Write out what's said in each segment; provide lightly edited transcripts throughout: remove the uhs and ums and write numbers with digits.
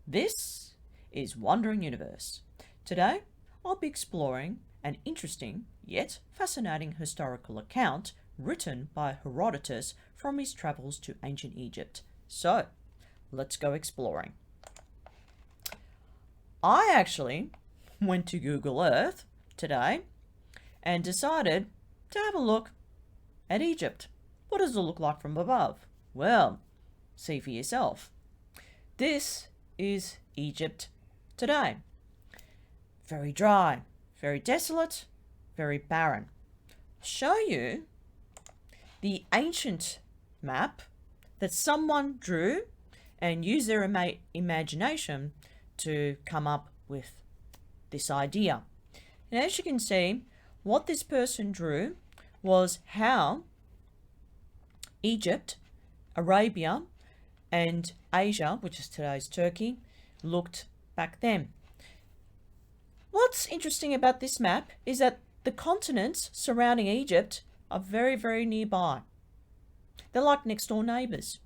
This is Wandering Universe. Today, I'll be exploring an interesting yet fascinating historical account written by Herodotus from his travels to ancient Egypt. So, let's go exploring. I actually went to Google Earth today and decided to have a look at Egypt. What does it look like from above? Well, see for yourself. This is Egypt today. Very dry, very desolate, very barren. Show you the ancient map that someone drew and used their imagination to come up with this idea. And as you can see, what this person drew was how Egypt, Arabia, and Asia, which is today's Turkey, looked back then. What's interesting about this map is that the continents surrounding Egypt are very, very nearby. They're like next door neighbours.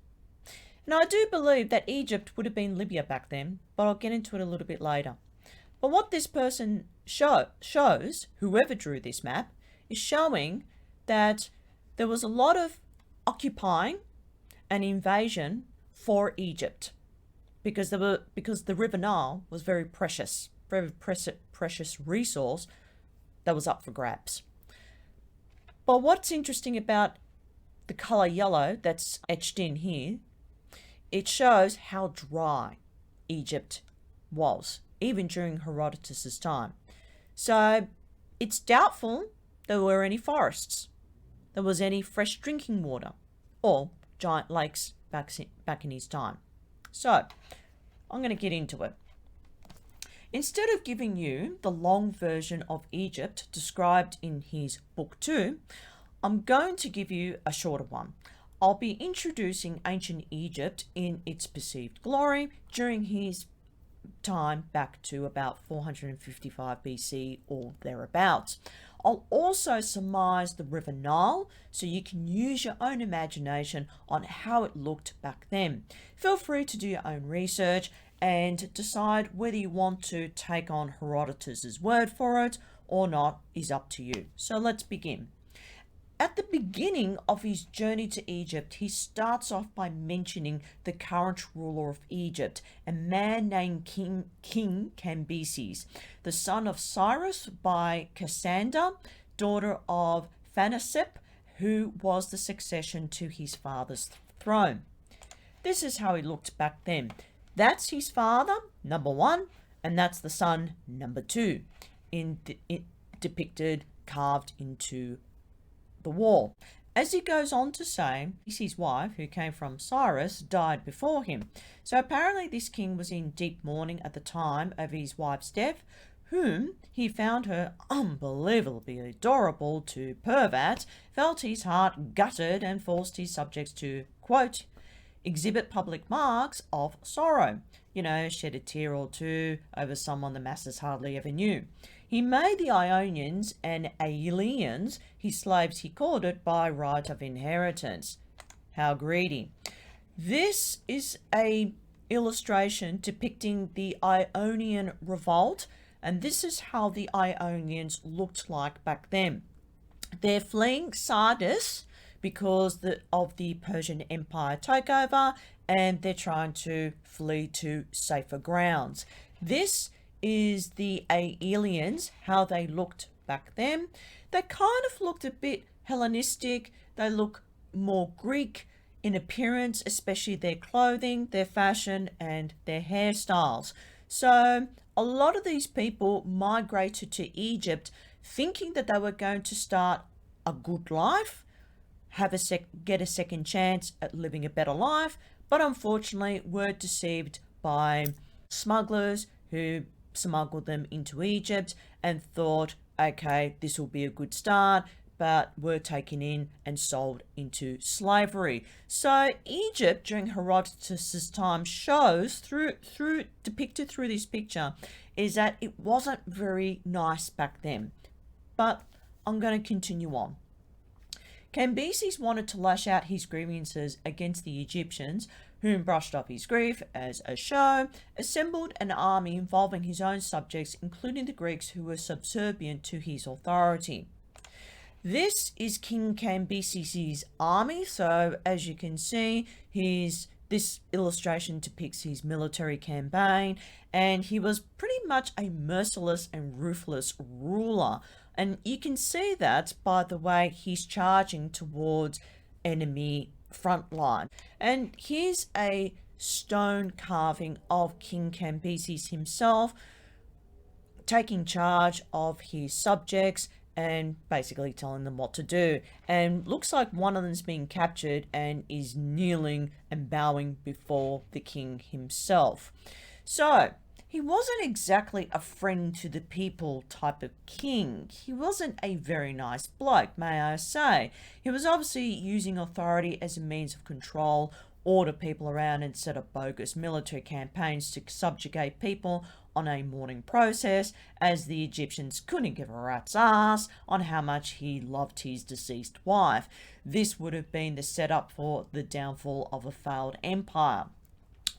And I do believe that Egypt would have been Libya back then, but I'll get into it a little bit later. But what this person shows, whoever drew this map, is showing that there was a lot of occupying and invasion for Egypt because the River Nile was very precious resource that was up for grabs. But what's interesting about the color yellow that's etched in here, it shows how dry Egypt was, even during Herodotus's time. So it's doubtful there were any forests, there was any fresh drinking water, or giant lakes back in his time. So I'm going to get into it. Instead of giving you the long version of Egypt described in his book 2, I'm going to give you a shorter one. I'll be introducing ancient Egypt in its perceived glory during his time back to about 455 BC or thereabouts. I'll also surmise the River Nile so you can use your own imagination on how it looked back then. Feel free to do your own research and decide whether you want to take on Herodotus's word for it or not is up to you. So let's begin. At the beginning of his journey to Egypt, he starts off by mentioning the current ruler of Egypt, a man named King Cambyses, the son of Cyrus by Cassandra, daughter of Phanasep, who was the succession to his father's throne. This is how he looked back then. That's his father, number 1, and that's the son, number 2, depicted, carved into the wall. As he goes on to say, his wife, who came from Cyrus, died before him. So apparently this king was in deep mourning at the time of his wife's death, whom he found her unbelievably adorable to pervert, felt his heart gutted and forced his subjects to, quote, exhibit public marks of sorrow, shed a tear or two over someone the masses hardly ever knew. He made the Ionians and Aeolians his slaves, he called it, by right of inheritance. How greedy. This is a illustration depicting the Ionian revolt, and this is how the Ionians looked like back then. They're fleeing Sardis because of the Persian Empire takeover, and they're trying to flee to safer grounds. This is the Aeolians, how they looked back then. They kind of looked a bit Hellenistic. They look more Greek in appearance, especially their clothing, their fashion, and their hairstyles. So a lot of these people migrated to Egypt thinking that they were going to start a good life, get a second chance at living a better life, but unfortunately were deceived by smugglers who smuggled them into Egypt and thought, okay, this will be a good start, but were taken in and sold into slavery. So Egypt during Herodotus's time shows depicted through this picture is that it wasn't very nice back then. But I'm going to continue on. Cambyses wanted to lash out his grievances against the Egyptians, whom brushed off his grief as a show, assembled an army involving his own subjects, including the Greeks who were subservient to his authority. This is King Cambyses' army. So as you can see, this illustration depicts his military campaign, and he was pretty much a merciless and ruthless ruler. And you can see that by the way he's charging towards enemy front line. And here's a stone carving of King Cambyses himself taking charge of his subjects and basically telling them what to do. And looks like one of them's being captured and is kneeling and bowing before the king himself. So he wasn't exactly a friend to the people type of king. He wasn't a very nice bloke, may I say. He was obviously using authority as a means of control, order people around and set up bogus military campaigns to subjugate people on a mourning process, as the Egyptians couldn't give a rat's ass on how much he loved his deceased wife. This would have been the setup for the downfall of a failed empire.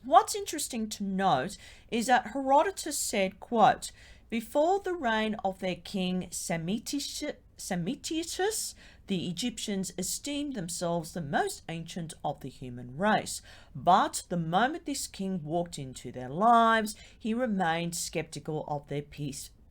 What's interesting to note is that Herodotus said, quote, "Before the reign of their king Psammetichus, the Egyptians esteemed themselves the most ancient of the human race. But the moment this king walked into their lives, he remained skeptical of their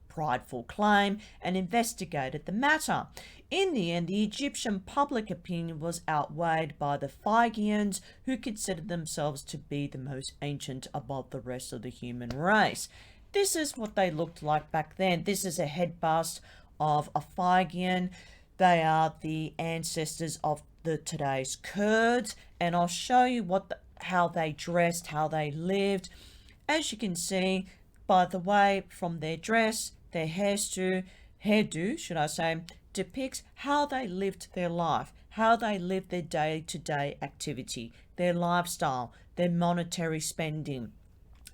prideful claim and investigated the matter. In the end, the Egyptian public opinion was outweighed by the Phrygians, who considered themselves to be the most ancient above the rest of the human race." This is what they looked like back then. This is a head bust of a Phrygian. They are the ancestors of today's Kurds, and I'll show you how they dressed, how they lived. As you can see, by the way, from their dress, their hairdo, should I say, depicts how they lived their life, how they lived their day-to-day activity, their lifestyle, their monetary spending,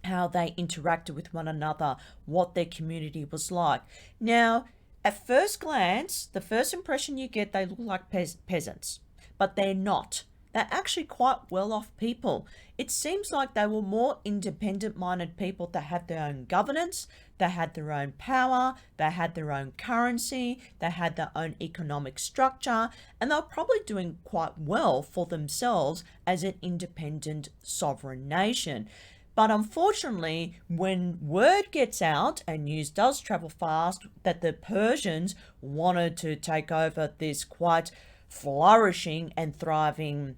how they interacted with one another, what their community was like. Now, at first glance, the first impression you get, they look like peasants, but they're not. They're actually quite well-off people. It seems like they were more independent-minded people that had their own governance, they had their own power, they had their own currency, they had their own economic structure, and they were probably doing quite well for themselves as an independent sovereign nation. But unfortunately, when word gets out, and news does travel fast, that the Persians wanted to take over this quite flourishing and thriving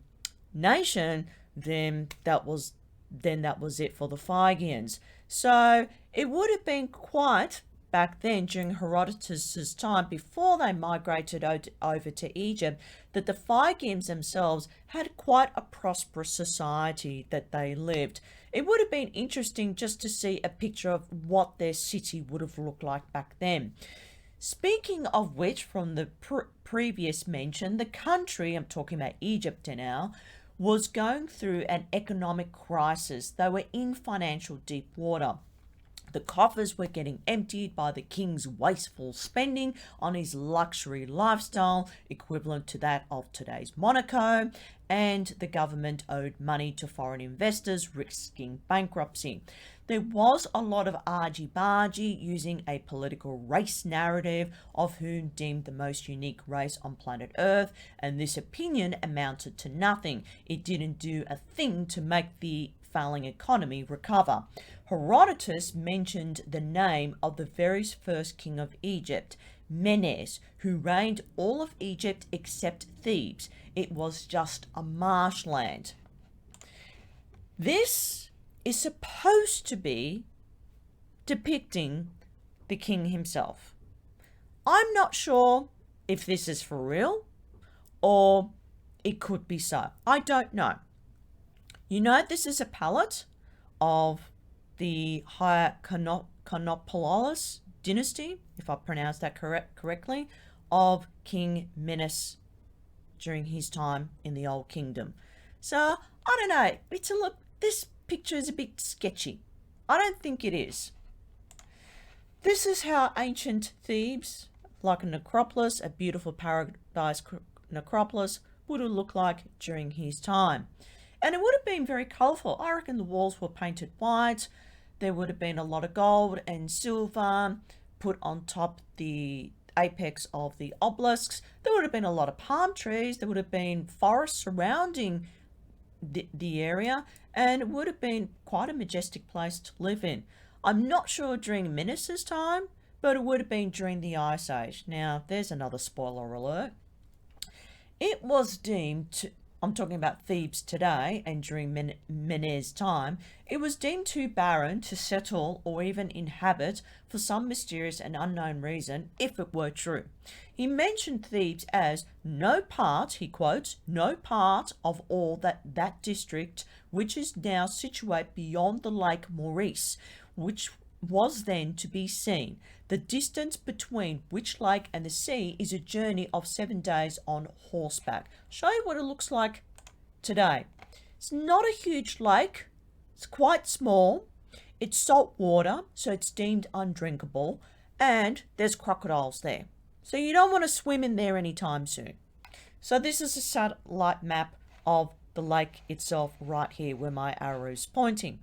nation, then that was it for the Phrygians. So it would have been quite back then during Herodotus's time, before they migrated over to Egypt, that the Phrygians themselves had quite a prosperous society that they lived. It would have been interesting just to see a picture of what their city would have looked like back then. Speaking of which, from the previous mention, the country, I'm talking about Egypt now, was going through an economic crisis. They were in financial deep water. The coffers were getting emptied by the king's wasteful spending on his luxury lifestyle, equivalent to that of today's Monaco, and the government owed money to foreign investors, risking bankruptcy. There was a lot of argy-bargy using a political race narrative of whom deemed the most unique race on planet Earth, and this opinion amounted to nothing. It didn't do a thing to make the failing economy recover. Herodotus mentioned the name of the very first king of Egypt, Menes, who reigned all of Egypt except Thebes. It was just a marshland. This is supposed to be depicting the king himself. I'm not sure if this is for real or it could be so. I don't know. You know, this is a palette of the Hyrcanopolis dynasty, if I pronounced that correctly, of King Minos during his time in the Old Kingdom. So, I don't know, this picture is a bit sketchy. I don't think it is. This is how ancient Thebes, like a necropolis, a beautiful paradise necropolis would have looked like during his time. And it would have been very colourful. I reckon the walls were painted white. There would have been a lot of gold and silver put on top the apex of the obelisks. There would have been a lot of palm trees. There would have been forests surrounding the area, and it would have been quite a majestic place to live in. I'm not sure during Minos' time, but it would have been during the Ice Age. Now, there's another spoiler alert. It was deemed to, I'm talking about Thebes today and during Menes' time, it was deemed too barren to settle or even inhabit for some mysterious and unknown reason, if it were true. He mentioned Thebes as no part, he quotes, no part of all that district which is now situate beyond the Lake Maurice, which was then to be seen. The distance between which lake and the sea is a journey of 7 days on horseback. Show you what it looks like today. It's not a huge lake. It's quite small. It's salt water, so it's deemed undrinkable. And there's crocodiles there. So you don't want to swim in there anytime soon. So this is a satellite map of the lake itself right here where my arrow is pointing.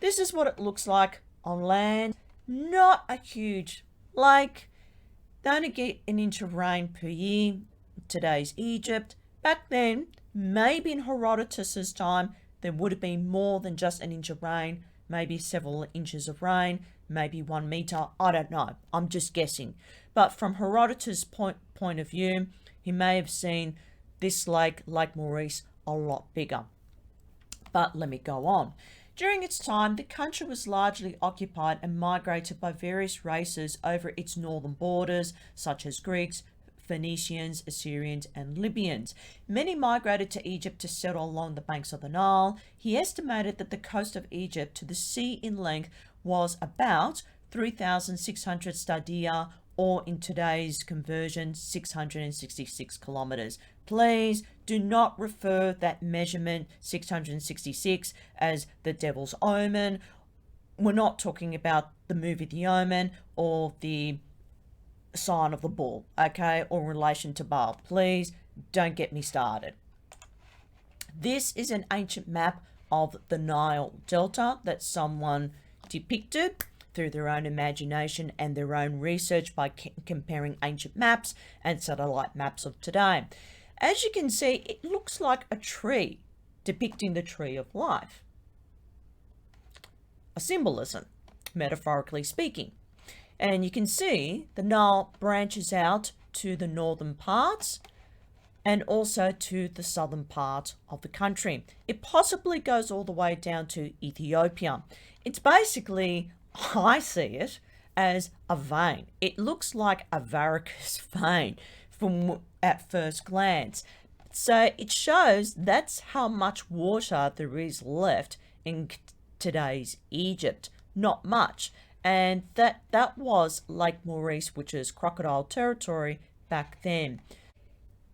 This is what it looks like on land. Not a huge lake. They only get an inch of rain per year. Today's Egypt. Back then, maybe in Herodotus' time, there would have been more than just an inch of rain. Maybe several inches of rain. Maybe 1 meter. I don't know. I'm just guessing. But from Herodotus' point of view, he may have seen this lake, Lake Maurice, a lot bigger. But let me go on. During its time, the country was largely occupied and migrated by various races over its northern borders, such as Greeks, Phoenicians, Assyrians, and Libyans. Many migrated to Egypt to settle along the banks of the Nile. He estimated that the coast of Egypt to the sea in length was about 3,600 stadia, or in today's conversion, 666 kilometers. Please do not refer that measurement 666 as the devil's omen. We're not talking about the movie The Omen or the sign of the bull, okay, or in relation to Baal. Please don't get me started. This is an ancient map of the Nile Delta that someone depicted through their own imagination and their own research by comparing ancient maps and satellite maps of today. As you can see, it looks like a tree depicting the tree of life. A symbolism, metaphorically speaking. And you can see the Nile branches out to the northern parts and also to the southern part of the country. It possibly goes all the way down to Ethiopia. It's basically, I see it as a vein. It looks like a varicose vein from at first glance. So it shows that's how much water there is left in today's Egypt. Not much. And that was Lake Maurice, which is crocodile territory back then.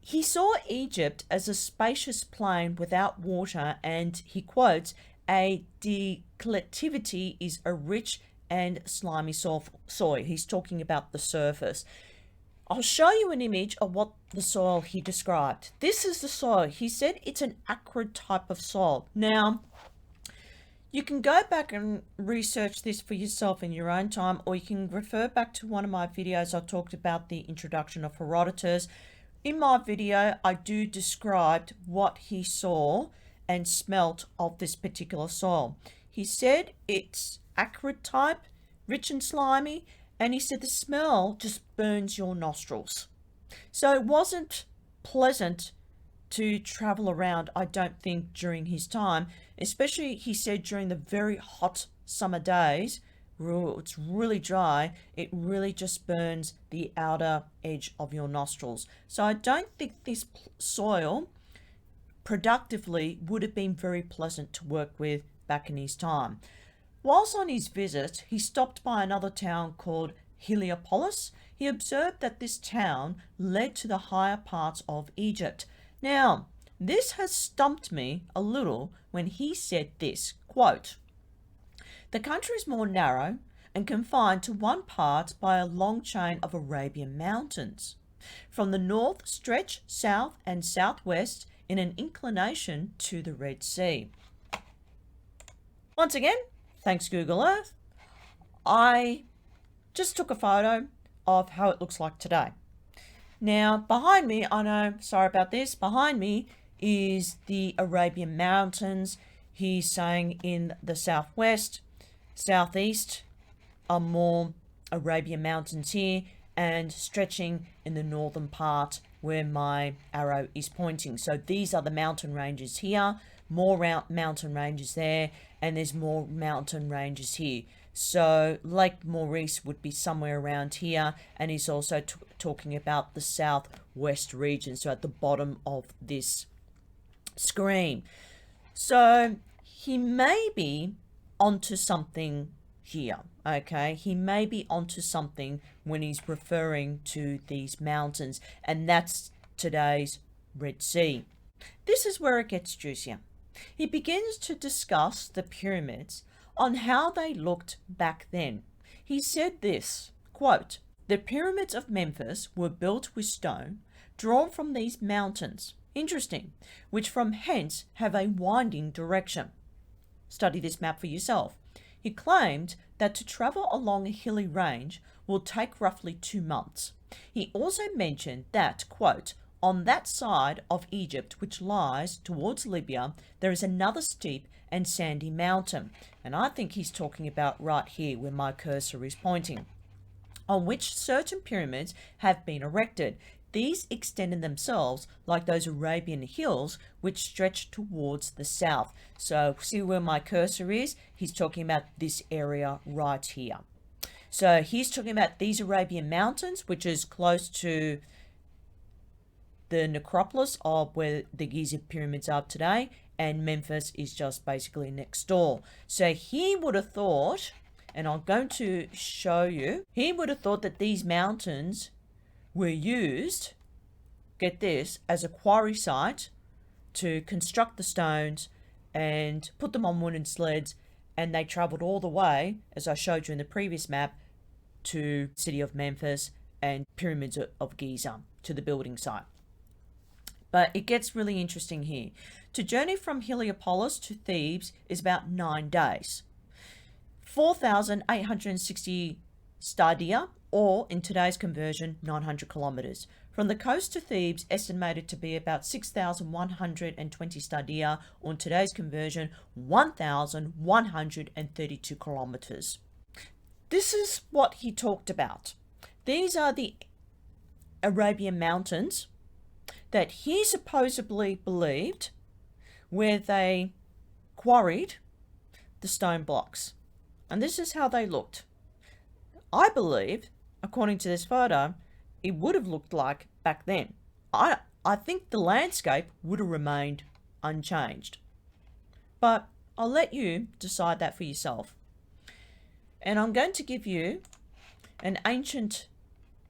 He saw Egypt as a spacious plain without water, and he quotes, a declivity is a rich and slimy soil. He's talking about the surface. I'll show you an image of what the soil he described. This is the soil. He said it's an acrid type of soil. Now, you can go back and research this for yourself in your own time, or you can refer back to one of my videos. I talked about the introduction of Herodotus. In my video, I do describe what he saw and smelt of this particular soil. He said it's acrid type, rich and slimy, and he said the smell just burns your nostrils. So it wasn't pleasant to travel around, I don't think, during his time, especially, he said, during the very hot summer days. It's really dry. It really just burns the outer edge of your nostrils. So I don't think this soil productively would have been very pleasant to work with back in his time. Whilst on his visit, he stopped by another town called Heliopolis. He observed that this town led to the higher parts of Egypt. Now, this has stumped me a little when he said this, quote, "The country is more narrow and confined to one part by a long chain of Arabian Mountains. from the north stretch south and southwest in an inclination to the Red Sea. Once again, thanks Google Earth, I just took a photo of how it looks like today. Now, behind me, I know, sorry about this, behind me is the Arabian Mountains. He's saying in the southwest, southeast are more Arabian Mountains here, and stretching in the northern part where my arrow is pointing. So these are the mountain ranges here, more mountain ranges there, and there's more mountain ranges here. So Lake Maurice would be somewhere around here, and he's also talking about the southwest region, so at the bottom of this screen. So he may be onto something here, okay? He may be onto something when he's referring to these mountains, and that's today's Red Sea. This is where it gets juicier. He begins to discuss the pyramids on how they looked back then. He said this, quote, "The pyramids of Memphis were built with stone drawn from these mountains, interesting, which from hence have a winding direction." Study this map for yourself. He claimed that to travel along a hilly range will take roughly 2 months. He also mentioned that, quote, "On that side of Egypt which lies towards Libya, there is another steep and sandy mountain," and I think he's talking about right here where my cursor is pointing, "on which certain pyramids have been erected. These extended themselves like those Arabian hills which stretch towards the south." So see where my cursor is? He's talking about this area right here. So he's talking about these Arabian Mountains, which is close to the necropolis of where the Giza pyramids are today, and Memphis is just basically next door. So he would have thought, and I'm going to show you, he would have thought that these mountains were used, get this, as a quarry site to construct the stones and put them on wooden sleds, and they traveled all the way, as I showed you in the previous map, to the city of Memphis and pyramids of Giza, to the building site. But it gets really interesting here. To journey from Heliopolis to Thebes is about 9 days. 4,860 stadia, or in today's conversion, 900 kilometers. From the coast to Thebes, estimated to be about 6,120 stadia, or in today's conversion, 1,132 kilometers. This is what he talked about. These are the Arabian Mountains that he supposedly believed where they quarried the stone blocks. And this is how they looked. I believe, according to this photo, it would have looked like back then. I think the landscape would have remained unchanged. But I'll let you decide that for yourself. And I'm going to give you an ancient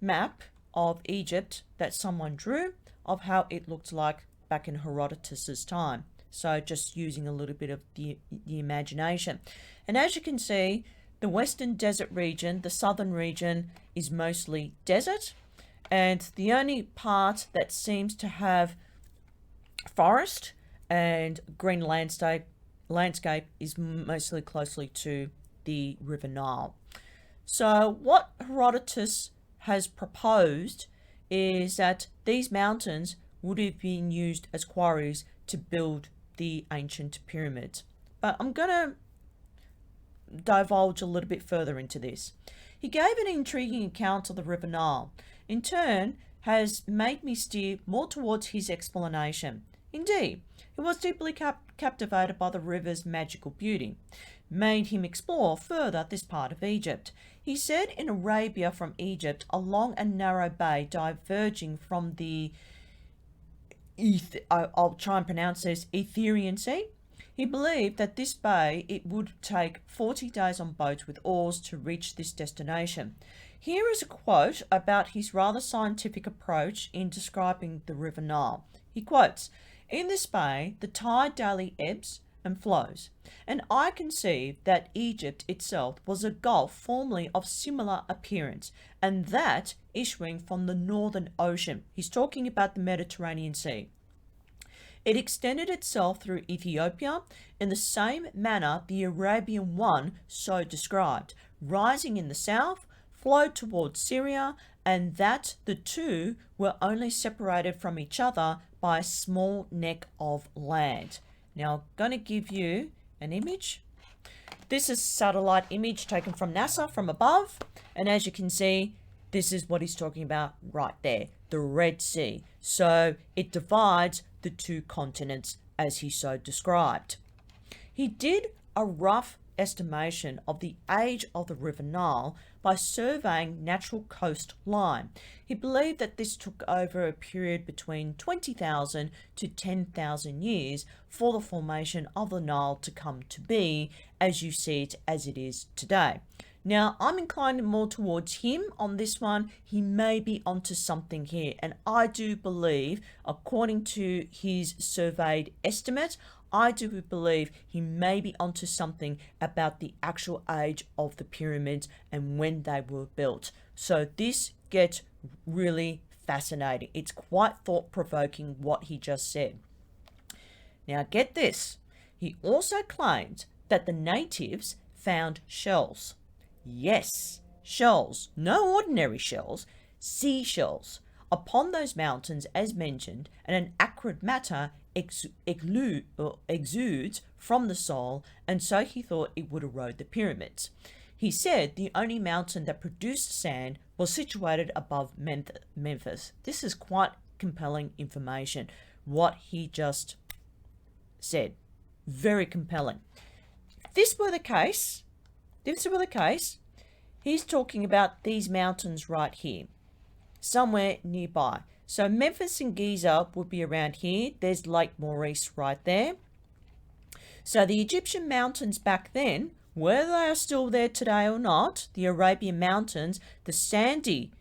map of Egypt that someone drew of how it looked like back in Herodotus's time. So just using a little bit of the imagination. And as you can see, the western desert region, the southern region, is mostly desert. And the only part that seems to have forest and green landscape is mostly closely to the River Nile. So what Herodotus has proposed is that these mountains would have been used as quarries to build the ancient pyramids. But I'm going to divulge a little bit further into this. He gave an intriguing account of the River Nile. In turn, has made me steer more towards his explanation. Indeed, he was deeply captivated by the river's magical beauty, made him explore further this part of Egypt. He said in Arabia from Egypt, along a narrow bay diverging from the, I'll try and pronounce this, Etherian Sea. He believed that this bay, it would take 40 days on boats with oars to reach this destination. Here is a quote about his rather scientific approach in describing the River Nile. He quotes, "In this bay, the tide daily ebbs and flows. And I conceive that Egypt itself was a gulf formerly of similar appearance, and that issuing from the northern ocean. He's talking about the Mediterranean Sea. It extended itself through Ethiopia in the same manner the Arabian one so described, rising in the south, flowed towards Syria, and that the two were only separated from each other by a small neck of land. Now, I'm going to give you an image. This is a satellite image taken from NASA from above, and as you can see, this is what he's talking about right there, the Red Sea. So it divides the two continents as he so described. He did a rough estimation of the age of the River Nile by surveying natural coastline. He believed that this took over a period between 20,000 to 10,000 years for the formation of the Nile to come to be as you see it as it is today. Now, I'm inclined more towards him on this one. He may be onto something here. And I do believe, according to his surveyed estimate, I do believe he may be onto something about the actual age of the pyramids and when they were built. So this gets really fascinating. It's quite thought-provoking what he just said. Now, get this. He also claimed that the natives found shells. Yes, shells, no ordinary shells, seashells, upon those mountains as mentioned, and an acrid matter exudes from the soil, and so he thought it would erode the pyramids. He said the only mountain that produced sand was situated above Memphis. This is quite compelling information, what he just said. Very compelling. If this were the case, he's talking about these mountains right here, somewhere nearby. So Memphis and Giza would be around here. There's Lake Maurice right there. So the Egyptian mountains back then, whether they are still there today or not, the Arabian Mountains, the sandy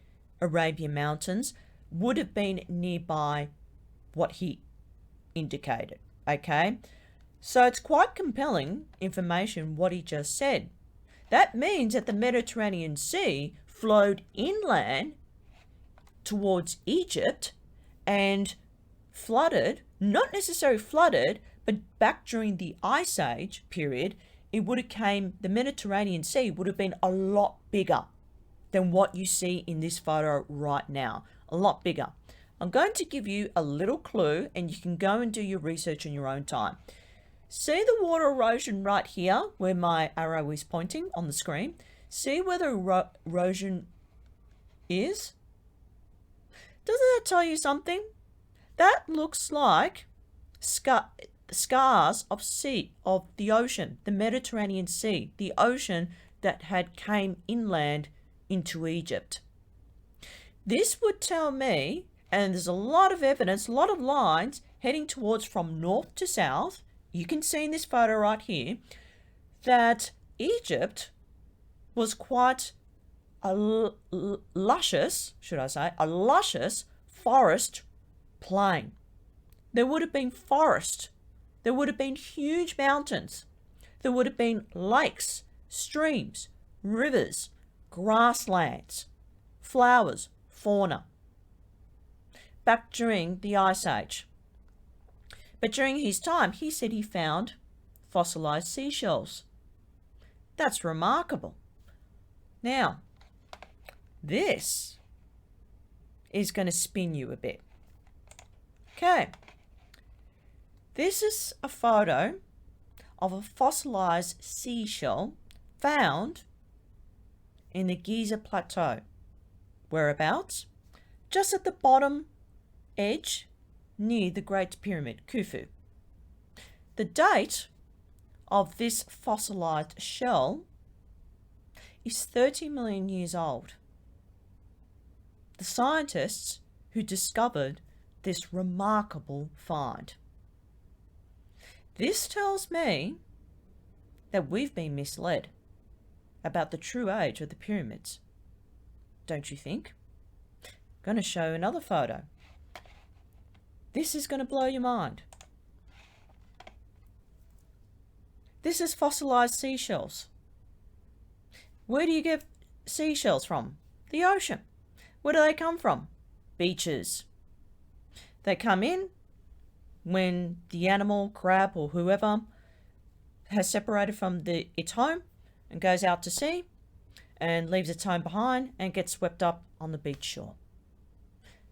Arabian Mountains, would have been nearby what he indicated. Okay? So it's quite compelling information what he just said. That means that the Mediterranean Sea flowed inland towards Egypt and flooded, not necessarily flooded, but back during the Ice Age period, the Mediterranean Sea would have been a lot bigger than what you see in this photo right now. A lot bigger. I'm going to give you a little clue and you can go and do your research in your own time. See the water erosion right here where my arrow is pointing on the screen? See where the erosion is? Doesn't that tell you something? That looks like scars of the ocean, the Mediterranean Sea, the ocean that had came inland into Egypt. This would tell me, and there's a lot of evidence, a lot of lines heading towards from north to south, you can see in this photo right here, that Egypt was quite a luscious forest plain. There would have been forest. There would have been huge mountains. There would have been lakes, streams, rivers, grasslands, flowers, fauna. Back during the Ice Age. But during his time, he said he found fossilized seashells. That's remarkable. Now, this is going to spin you a bit. Okay. This is a photo of a fossilized seashell found in the Giza Plateau. Whereabouts? Just at the bottom edge near the Great Pyramid, Khufu. The date of this fossilized shell is 30 million years old. The scientists who discovered this remarkable find. This tells me that we've been misled about the true age of the pyramids. Don't you think? I'm going to show another photo. This is going to blow your mind. This is fossilized seashells. Where do you get seashells from? The ocean. Where do they come from? Beaches. They come in when the animal, crab or whoever, has separated from its home and goes out to sea and leaves its home behind and gets swept up on the beach shore.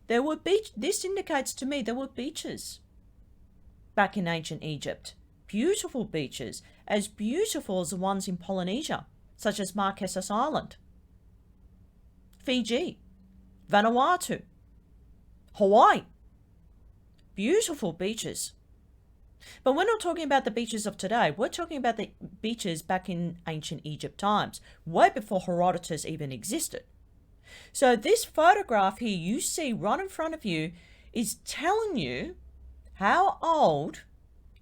This indicates to me there were beaches back in ancient Egypt. Beautiful beaches, as beautiful as the ones in Polynesia, such as Marquesas Island, Fiji, Vanuatu, Hawaii. Beautiful beaches. But we're not talking about the beaches of today. We're talking about the beaches back in ancient Egypt times, way before Herodotus even existed. So this photograph here you see right in front of you is telling you how old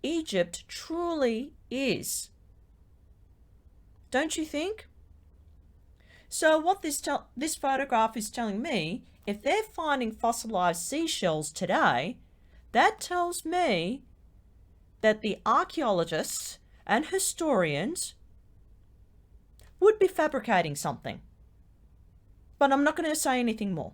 Egypt truly is. Don't you think? So what this photograph is telling me, if they're finding fossilized seashells today, that tells me that the archaeologists and historians would be fabricating something. But I'm not going to say anything more.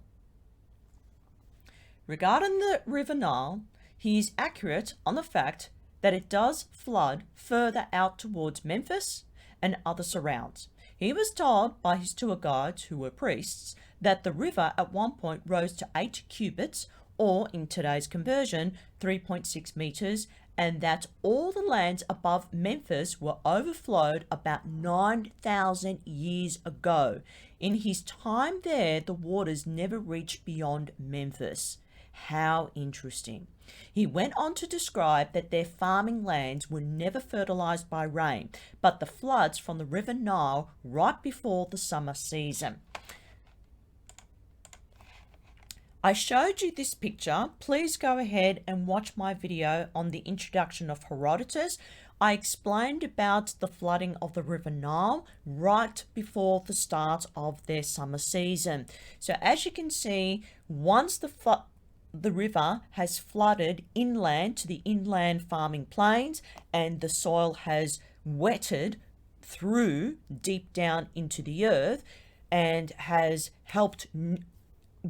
Regarding the River Nile, he is accurate on the fact that it does flood further out towards Memphis and other surrounds. He was told by his tour guides, who were priests, that the river at one point rose to 8 cubits, or in today's conversion, 3.6 meters, and that all the lands above Memphis were overflowed about 9,000 years ago. In his time there, the waters never reached beyond Memphis. How interesting. He went on to describe that their farming lands were never fertilized by rain, but the floods from the River Nile right before the summer season. I showed you this picture. Please go ahead and watch my video on the introduction of Herodotus. I explained about the flooding of the River Nile right before the start of their summer season. So as you can see, once the river has flooded inland to the inland farming plains and the soil has wetted through deep down into the earth and has helped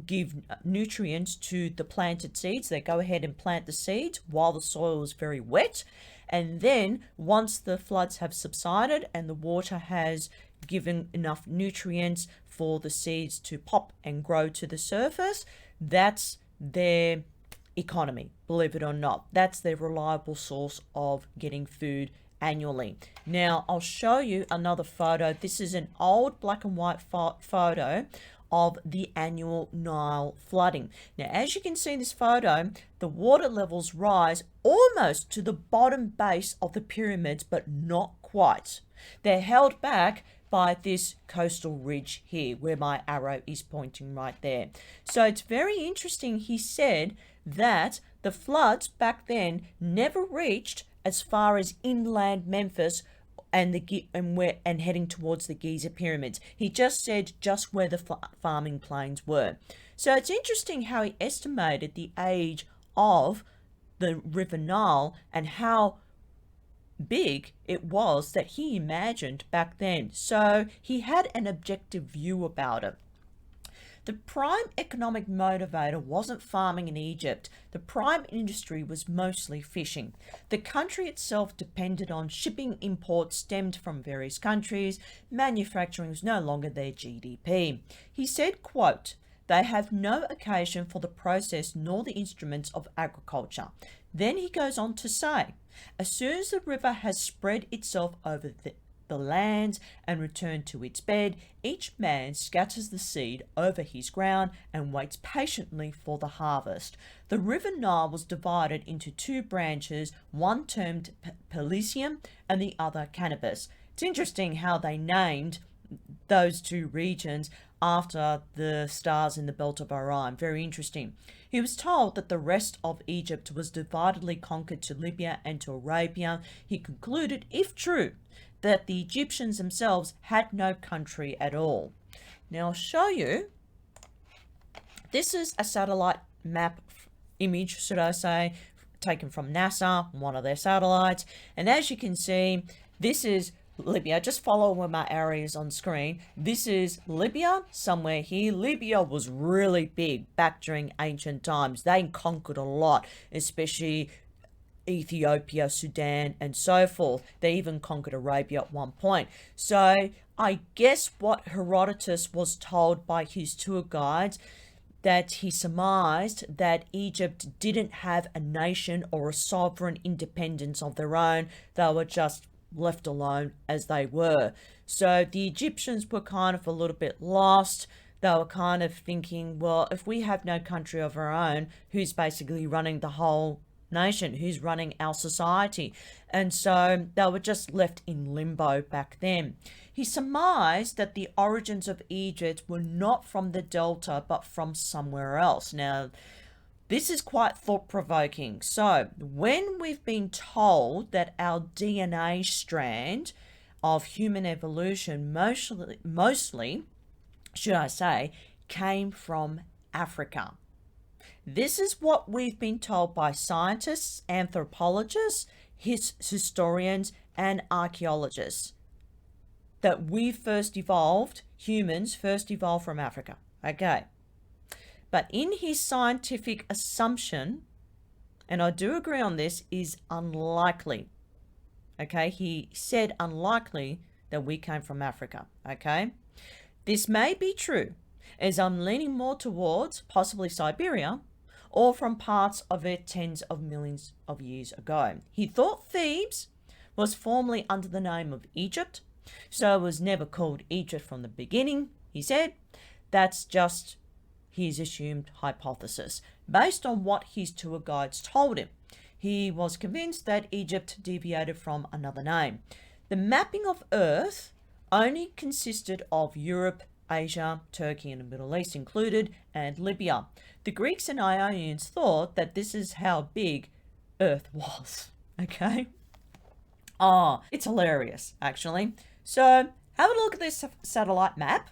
give nutrients to the planted seeds. They go ahead and plant the seeds while the soil is very wet, and then once the floods have subsided and the water has given enough nutrients for the seeds to pop and grow to the surface, that's their economy, believe it or not. That's their reliable source of getting food annually. Now I'll show you another photo. This is an old black and white photo of the annual Nile flooding. Now, as you can see in this photo, the water levels rise almost to the bottom base of the pyramids, but not quite. They're held back by this coastal ridge here, where my arrow is pointing right there. So it's very interesting. He said that the floods back then never reached as far as inland Memphis and heading towards the Giza pyramids. He just said just where the farming plains were. So it's interesting how he estimated the age of the River Nile and how big it was that he imagined back then. So he had an objective view about it. The prime economic motivator wasn't farming in Egypt. The prime industry was mostly fishing. The country itself depended on shipping imports stemmed from various countries. Manufacturing was no longer their GDP. He said, quote, "They have no occasion for the process nor the instruments of agriculture." Then he goes on to say, "As soon as the river has spread itself over the lands and returned to its bed, each man scatters the seed over his ground and waits patiently for the harvest." The River Nile was divided into two branches, one termed Pelusium and the other Canopus. It's interesting how they named those two regions after the stars in the belt of Orion. Very interesting. He was told that the rest of Egypt was dividedly conquered to Libya and to Arabia. He concluded, if true, that the Egyptians themselves had no country at all. Now I'll show you. This is a satellite map image, should I say, taken from NASA, one of their satellites. And as you can see, This is Libya. Just follow where my area is on screen. This is Libya, somewhere here. Libya was really big back during ancient times. They conquered a lot, especially Ethiopia, Sudan, and so forth. They even conquered Arabia at one point. So I guess what Herodotus was told by his tour guides, that he surmised that Egypt didn't have a nation or a sovereign independence of their own. They were just left alone as they were. So the Egyptians were kind of a little bit lost. They were kind of thinking, well, if we have no country of our own, who's basically running the whole nation? Who's running our society? And so they were just left in limbo back then. He surmised that the origins of Egypt were not from the Delta, but from somewhere else. Now, this is quite thought-provoking. So, when we've been told that our DNA strand of human evolution mostly, should I say, came from Africa. This is what we've been told by scientists, anthropologists, historians, and archaeologists. That humans first evolved from Africa. Okay. But in his scientific assumption, and I do agree on this, is unlikely. Okay, he said unlikely that we came from Africa. Okay, this may be true, as I'm leaning more towards possibly Siberia, or from parts of it tens of millions of years ago. He thought Thebes was formerly under the name of Egypt, so it was never called Egypt from the beginning. He said that's just his assumed hypothesis, based on what his tour guides told him. He was convinced that Egypt deviated from another name. The mapping of Earth only consisted of Europe, Asia, Turkey, and the Middle East included, and Libya. The Greeks and Ionians thought that this is how big Earth was. Okay? Oh, it's hilarious, actually. So, have a look at this satellite map.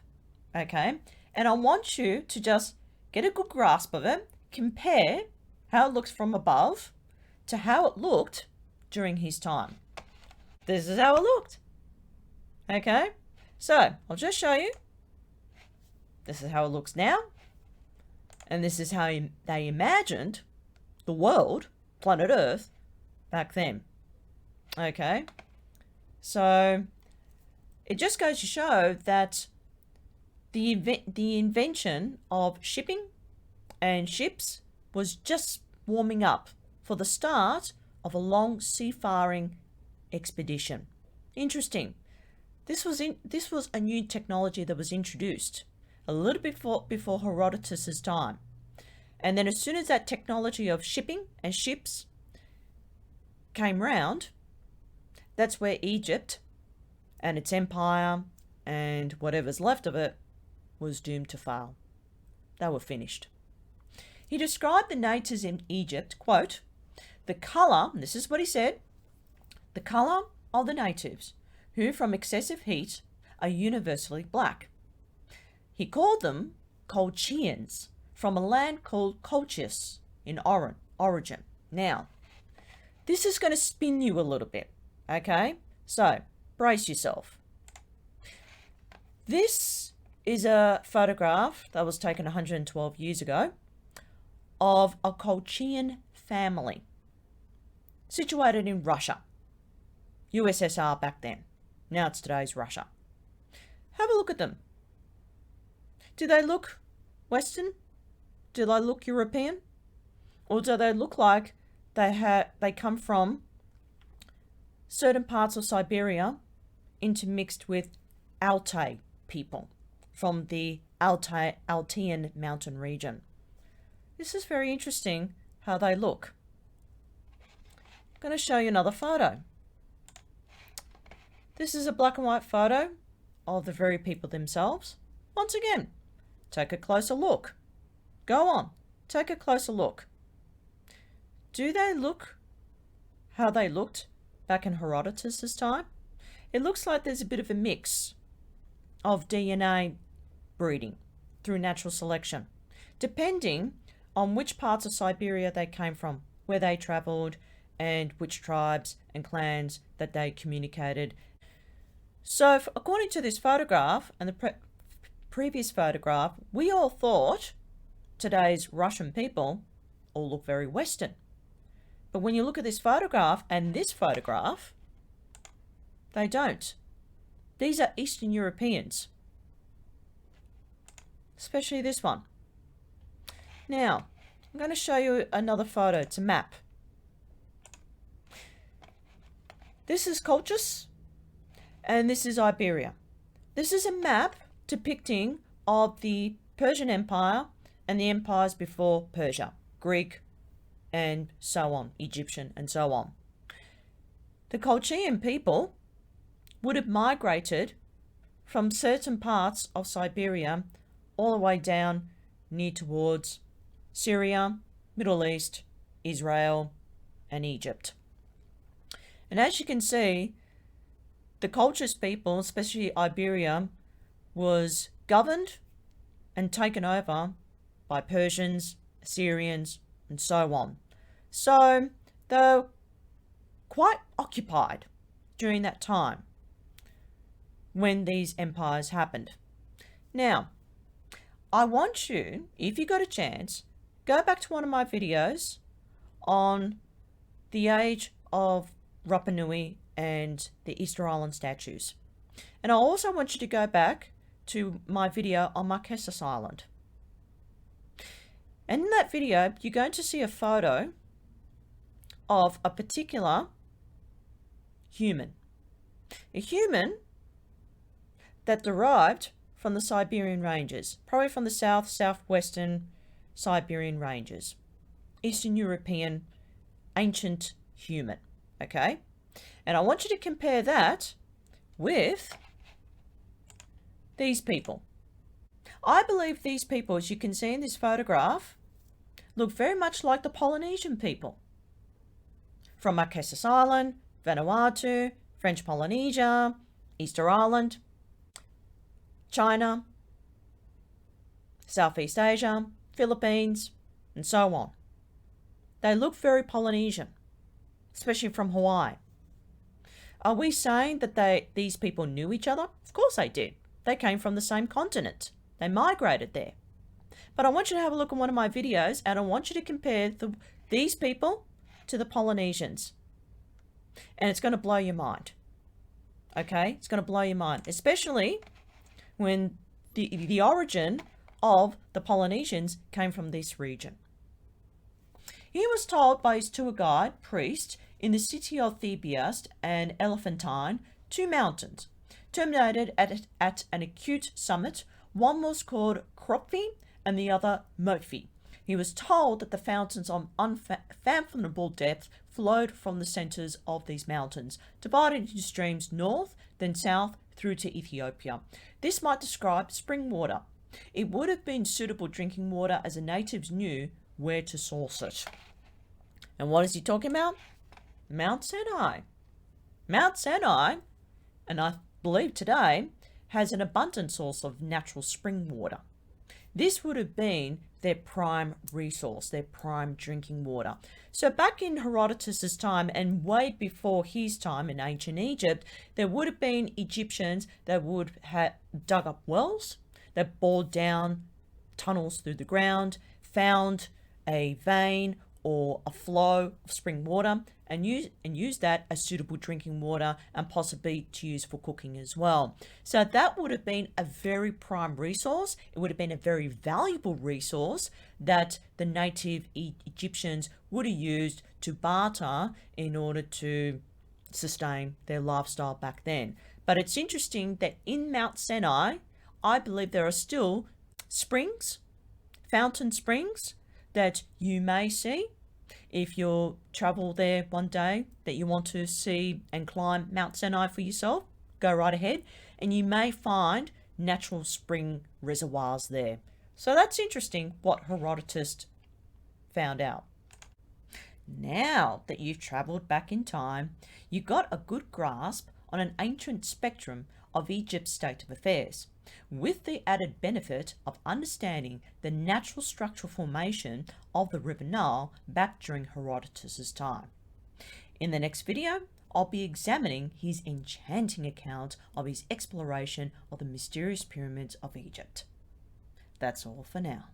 Okay? And I want you to just get a good grasp of it, compare how it looks from above to how it looked during his time. This is how it looked. Okay? So, I'll just show you. This is how it looks now. And this is how they imagined the world, planet Earth, back then. Okay? So, it just goes to show that the invention of shipping and ships was just warming up for the start of a long seafaring expedition. Interesting. This was a new technology that was introduced a little bit before Herodotus's time. And then as soon as that technology of shipping and ships came round, that's where Egypt and its empire and whatever's left of it was doomed to fail. They were finished. He described the natives in Egypt, quote, the colour, this is what he said, the colour of the natives, who from excessive heat are universally black. He called them Colchians, from a land called Colchis in origin. Now, this is going to spin you a little bit, okay? So, brace yourself. This is a photograph that was taken 112 years ago of a Colchian family situated in Russia, USSR back then. Now it's today's Russia. Have a look at them. Do they look Western? Do they look European? Or do they look like they come from certain parts of Siberia intermixed with Altai people from the Altaean mountain region? This is very interesting how they look. I'm going to show you another photo. This is a black and white photo of the very people themselves. Once again, take a closer look. Go on, take a closer look. Do they look how they looked back in Herodotus' time? It looks like there's a bit of a mix of DNA breeding through natural selection, depending on which parts of Siberia they came from, where they travelled, and which tribes and clans that they communicated. So according to this photograph and the previous photograph, we all thought today's Russian people all look very Western. But when you look at this photograph and this photograph, they don't. These are Eastern Europeans, especially this one. Now, I'm going to show you another photo. It's a map. This is Colchis, and this is Iberia. This is a map depicting of the Persian Empire and the empires before Persia, Greek, and so on, Egyptian, and so on. The Colchian people would have migrated from certain parts of Siberia all the way down near towards Syria, Middle East, Israel, and Egypt. And as you can see, the Colchis people, especially Iberia, was governed and taken over by Persians, Assyrians, and so on. So they're quite occupied during that time when these empires happened. Now, I want you, if you got a chance, go back to one of my videos on the age of Rapa Nui and the Easter Island statues. And I also want you to go back to my video on Marquesas Island. And in that video, you're going to see a photo of a particular human. A human that derived from the Siberian ranges, probably from the southwestern Siberian ranges. Eastern European, ancient human, okay? And I want you to compare that with these people. I believe these people, as you can see in this photograph, look very much like the Polynesian people. From Marquesas Island, Vanuatu, French Polynesia, Easter Island, China, Southeast Asia, Philippines, and so on. They look very Polynesian, especially from Hawaii. Are we saying that these people knew each other? Of course they did. They came from the same continent. They migrated there. But I want you to have a look at one of my videos, and I want you to compare these people to the Polynesians. And it's going to blow your mind. Okay? It's going to blow your mind, especially when the origin of the Polynesians came from this region. He was told by his tour guide, priest, in the city of Thebes and Elephantine, two mountains, terminated at an acute summit. One was called Kropfi and the other Mofi. He was told that the fountains of unfathomable depth flowed from the centers of these mountains, divided into streams north, then south, through to Ethiopia. This might describe spring water. It would have been suitable drinking water as the natives knew where to source it. And what is he talking about? Mount Sinai. Mount Sinai, and I believe today, has an abundant source of natural spring water. This would have been their prime resource, their prime drinking water. So back in Herodotus' time and way before his time in ancient Egypt, there would have been Egyptians that would have dug up wells, that bored down tunnels through the ground, found a vein or a flow of spring water, and use that as suitable drinking water and possibly to use for cooking as well. So that would have been a very prime resource. It would have been a very valuable resource that the native Egyptians would have used to barter in order to sustain their lifestyle back then. But it's interesting that in Mount Sinai, I believe there are still springs, fountain springs, that you may see if you travel there one day, that you want to see and climb Mount Sinai for yourself. Go right ahead, and you may find natural spring reservoirs there. So that's interesting what Herodotus found out. Now that you've traveled back in time, you got a good grasp on an ancient spectrum of Egypt's state of affairs, with the added benefit of understanding the natural structural formation of the River Nile back during Herodotus' time. In the next video, I'll be examining his enchanting account of his exploration of the mysterious pyramids of Egypt. That's all for now.